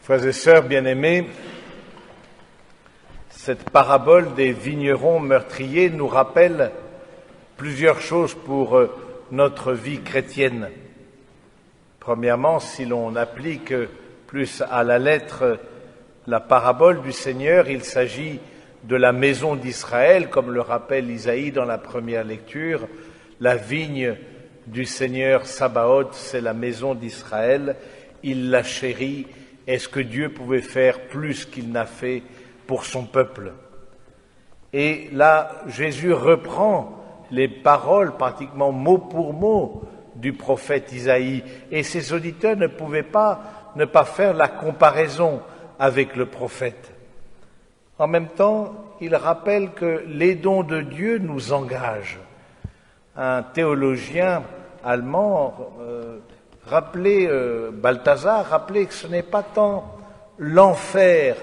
Frères et sœurs bien-aimés, cette parabole des vignerons meurtriers nous rappelle plusieurs choses pour notre vie chrétienne. Premièrement, si l'on applique plus à la lettre la parabole du Seigneur, il s'agit de la maison d'Israël, comme le rappelle Isaïe dans la première lecture. La vigne du Seigneur Sabaoth, c'est la maison d'Israël. Il la chérit. Est-ce que Dieu pouvait faire plus qu'il n'a fait pour son peuple? Et là, Jésus reprend les paroles, pratiquement mot pour mot, du prophète Isaïe. Et ses auditeurs ne pouvaient pas ne pas faire la comparaison avec le prophète. En même temps, il rappelle que les dons de Dieu nous engagent. Un théologien allemand Balthazar rappelait que ce n'est pas tant l'enfer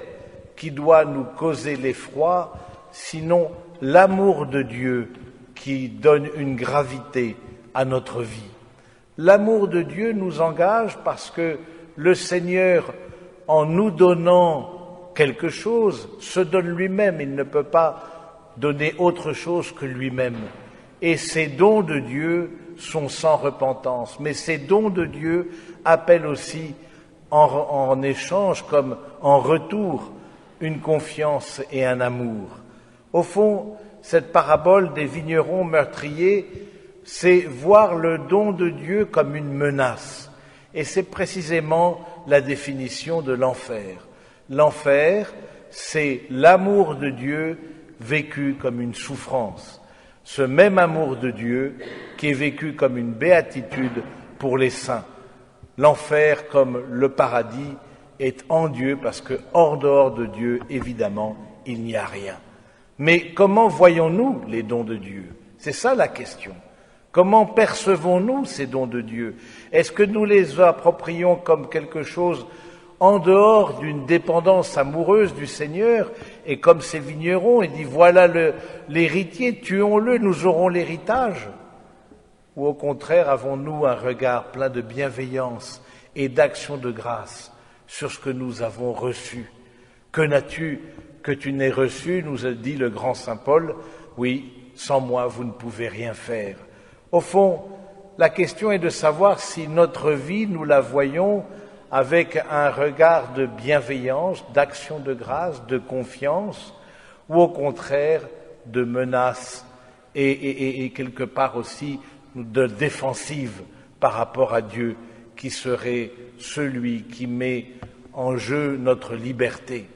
qui doit nous causer l'effroi, sinon l'amour de Dieu qui donne une gravité à notre vie. L'amour de Dieu nous engage parce que le Seigneur, en nous donnant quelque chose, se donne lui-même. Il ne peut pas donner autre chose que lui-même. Et ces dons de Dieu sont sans repentance. Mais ces dons de Dieu appellent aussi en échange, comme en retour, une confiance et un amour. Au fond, cette parabole des vignerons meurtriers, c'est voir le don de Dieu comme une menace. Et c'est précisément la définition de l'enfer. L'enfer, c'est l'amour de Dieu vécu comme une souffrance. Ce même amour de Dieu qui est vécu comme une béatitude pour les saints. L'enfer, comme le paradis, est en Dieu parce que hors dehors de Dieu, évidemment, il n'y a rien. Mais comment voyons-nous les dons de Dieu? C'est ça la question. Comment percevons-nous ces dons de Dieu? Est-ce que nous les approprions comme quelque chose en dehors d'une dépendance amoureuse du Seigneur, et comme ces vignerons, il dit voilà l'héritier, tuons-le, nous aurons l'héritage? Ou au contraire, avons-nous un regard plein de bienveillance et d'action de grâce sur ce que nous avons reçu? Que n'as-tu que tu n'aies reçu, nous a dit le grand saint Paul, oui, sans moi vous ne pouvez rien faire. Au fond, la question est de savoir si notre vie, nous la voyons avec un regard de bienveillance, d'action de grâce, de confiance, ou au contraire de menace et quelque part aussi de défensive par rapport à Dieu, qui serait celui qui met en jeu notre liberté.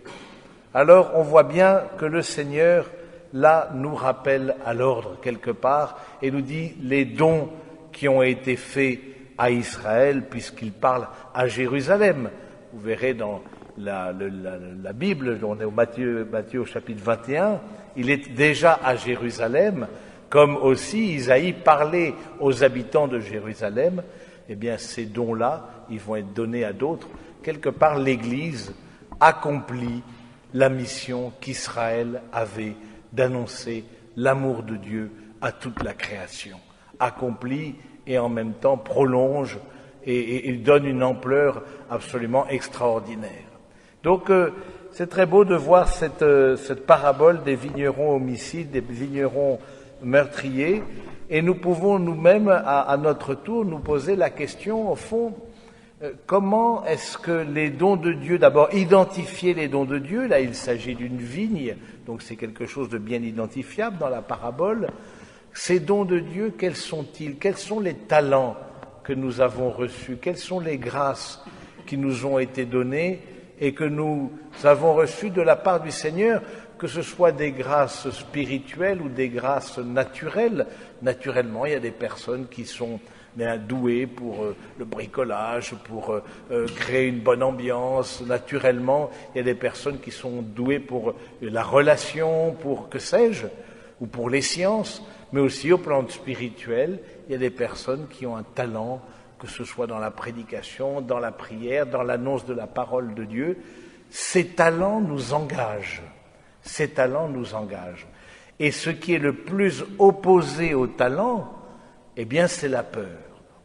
Alors on voit bien que le Seigneur, là, nous rappelle à l'ordre quelque part et nous dit les dons qui ont été faits à Israël, puisqu'il parle à Jérusalem. Vous verrez dans la Bible, on est au Matthieu au chapitre 21, il est déjà à Jérusalem, comme aussi Isaïe parlait aux habitants de Jérusalem. Eh bien, ces dons-là, ils vont être donnés à d'autres. Quelque part, l'Église accomplit la mission qu'Israël avait d'annoncer l'amour de Dieu à toute la création. Accomplit et en même temps prolonge et donne une ampleur absolument extraordinaire. Donc c'est très beau de voir cette parabole des vignerons homicides, des vignerons meurtriers, et nous pouvons nous-mêmes à notre tour nous poser la question au fond, comment est-ce que les dons de Dieu, d'abord identifier les dons de Dieu, là il s'agit d'une vigne, donc c'est quelque chose de bien identifiable dans la parabole. Ces dons de Dieu, quels sont-ils? Quels sont les talents que nous avons reçus? Quelles sont les grâces qui nous ont été données et que nous avons reçues de la part du Seigneur, que ce soit des grâces spirituelles ou des grâces naturelles? Naturellement, il y a des personnes qui sont douées pour le bricolage, pour créer une bonne ambiance. Naturellement, il y a des personnes qui sont douées pour la relation, pour que sais-je, ou pour les sciences. Mais aussi au plan spirituel, il y a des personnes qui ont un talent, que ce soit dans la prédication, dans la prière, dans l'annonce de la parole de Dieu. Ces talents nous engagent. Ces talents nous engagent. Et ce qui est le plus opposé au talent, eh bien, c'est la peur.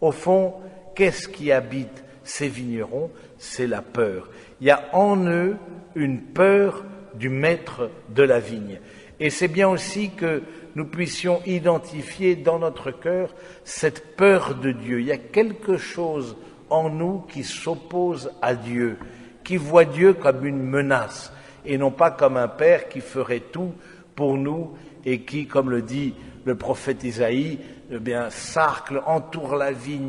Au fond, qu'est-ce qui habite ces vignerons, c'est la peur. Il y a en eux une peur du maître de la vigne. Et c'est bien aussi que nous puissions identifier dans notre cœur cette peur de Dieu. Il y a quelque chose en nous qui s'oppose à Dieu, qui voit Dieu comme une menace et non pas comme un père qui ferait tout pour nous et qui, comme le dit le prophète Isaïe, eh bien, sarcle, entoure la vigne,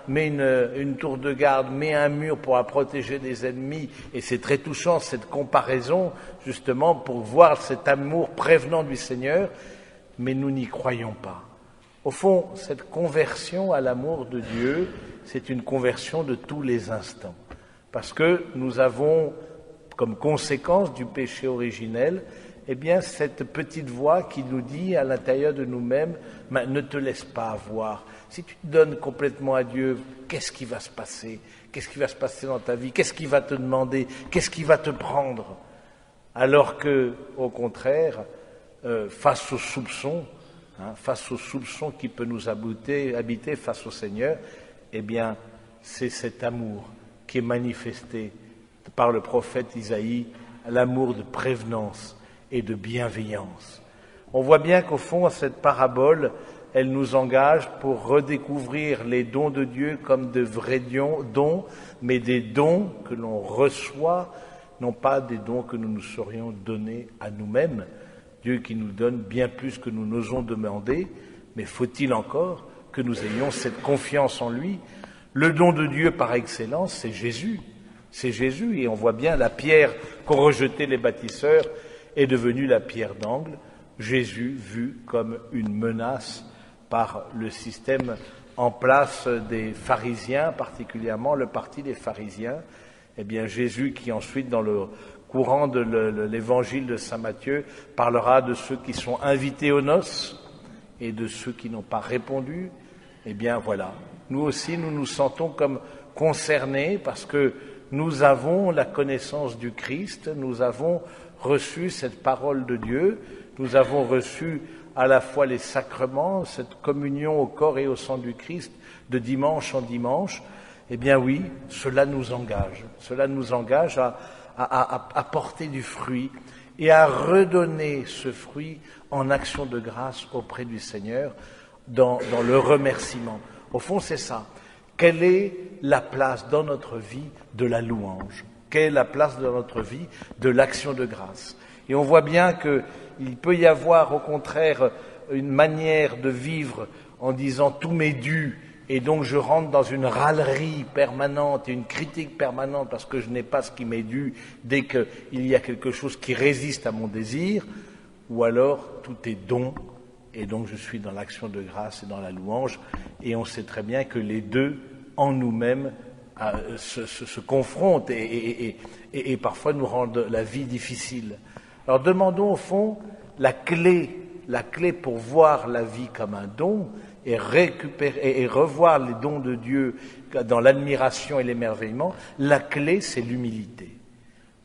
met une tour de garde, met un mur pour la protéger des ennemis. Et c'est très touchant cette comparaison, justement, pour voir cet amour prévenant du Seigneur. Mais nous n'y croyons pas. Au fond, cette conversion à l'amour de Dieu, c'est une conversion de tous les instants. Parce que nous avons, comme conséquence du péché originel, eh bien, cette petite voix qui nous dit à l'intérieur de nous-mêmes, ne te laisse pas avoir. Si tu te donnes complètement à Dieu, qu'est-ce qui va se passer? Qu'est-ce qui va se passer dans ta vie? Qu'est-ce qu'il va te demander? Qu'est-ce qui va te prendre? Alors que, au contraire, face aux soupçons qui peut nous habiter face au Seigneur, eh bien, c'est cet amour qui est manifesté par le prophète Isaïe, l'amour de prévenance et de bienveillance. On voit bien qu'au fond, cette parabole, elle nous engage pour redécouvrir les dons de Dieu comme de vrais dons, mais des dons que l'on reçoit, non pas des dons que nous nous serions donnés à nous-mêmes. Dieu qui nous donne bien plus que nous n'osons demander, mais faut-il encore que nous ayons cette confiance en lui? Le don de Dieu par excellence, c'est Jésus. C'est Jésus, et on voit bien la pierre qu'ont rejetée les bâtisseurs est devenue la pierre d'angle. Jésus vu comme une menace par le système en place des pharisiens, particulièrement le parti des pharisiens. Eh bien, Jésus qui ensuite, dans le courant de l'évangile de saint Matthieu, parlera de ceux qui sont invités aux noces et de ceux qui n'ont pas répondu. Eh bien, voilà. Nous aussi, nous nous sentons comme concernés parce que nous avons la connaissance du Christ, nous avons reçu cette parole de Dieu, nous avons reçu à la fois les sacrements, cette communion au corps et au sang du Christ de dimanche en dimanche. Eh bien oui, cela nous engage à porter du fruit et à redonner ce fruit en action de grâce auprès du Seigneur dans le remerciement. Au fond, c'est ça. Quelle est la place dans notre vie de la louange? Quelle est la place dans notre vie de l'action de grâce? Et on voit bien qu'il peut y avoir au contraire une manière de vivre en disant tout m'est dû, et donc je rentre dans une râlerie permanente et une critique permanente parce que je n'ai pas ce qui m'est dû dès qu'il y a quelque chose qui résiste à mon désir, ou alors tout est don, et donc je suis dans l'action de grâce et dans la louange, et on sait très bien que les deux en nous-mêmes se confrontent et parfois nous rendent la vie difficile. Alors demandons au fond la clé pour voir la vie comme un don et récupérer et revoir les dons de Dieu dans l'admiration et l'émerveillement. La clé, c'est l'humilité.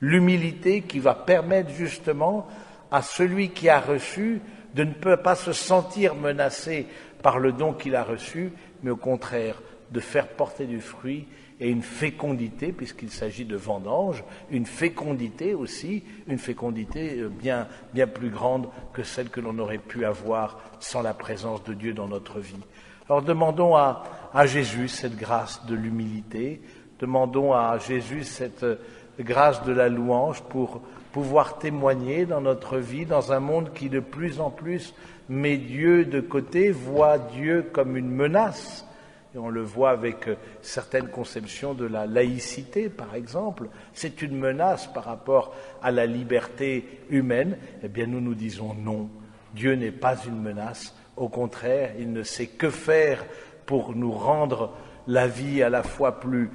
L'humilité qui va permettre justement à celui qui a reçu de ne pas se sentir menacé par le don qu'il a reçu, mais au contraire de faire porter du fruit et une fécondité, puisqu'il s'agit de vendange, une fécondité aussi, une fécondité bien plus grande que celle que l'on aurait pu avoir sans la présence de Dieu dans notre vie. Alors demandons à Jésus cette grâce de l'humilité, demandons à Jésus cette grâce de la louange pour pouvoir témoigner dans notre vie, dans un monde qui de plus en plus met Dieu de côté, voit Dieu comme une menace. Et on le voit avec certaines conceptions de la laïcité, par exemple. C'est une menace par rapport à la liberté humaine. Eh bien, nous disons non. Dieu n'est pas une menace. Au contraire, il ne sait que faire pour nous rendre la vie à la fois plus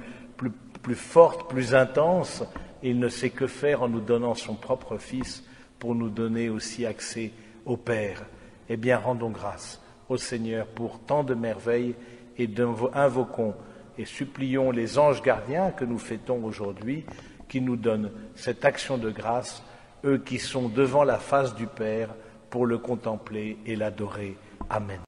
forte, plus intense. Il ne sait que faire en nous donnant son propre Fils pour nous donner aussi accès au Père. Eh bien, rendons grâce au Seigneur pour tant de merveilles et invoquons et supplions les anges gardiens que nous fêtons aujourd'hui qui nous donnent cette action de grâce, eux qui sont devant la face du Père pour le contempler et l'adorer. Amen.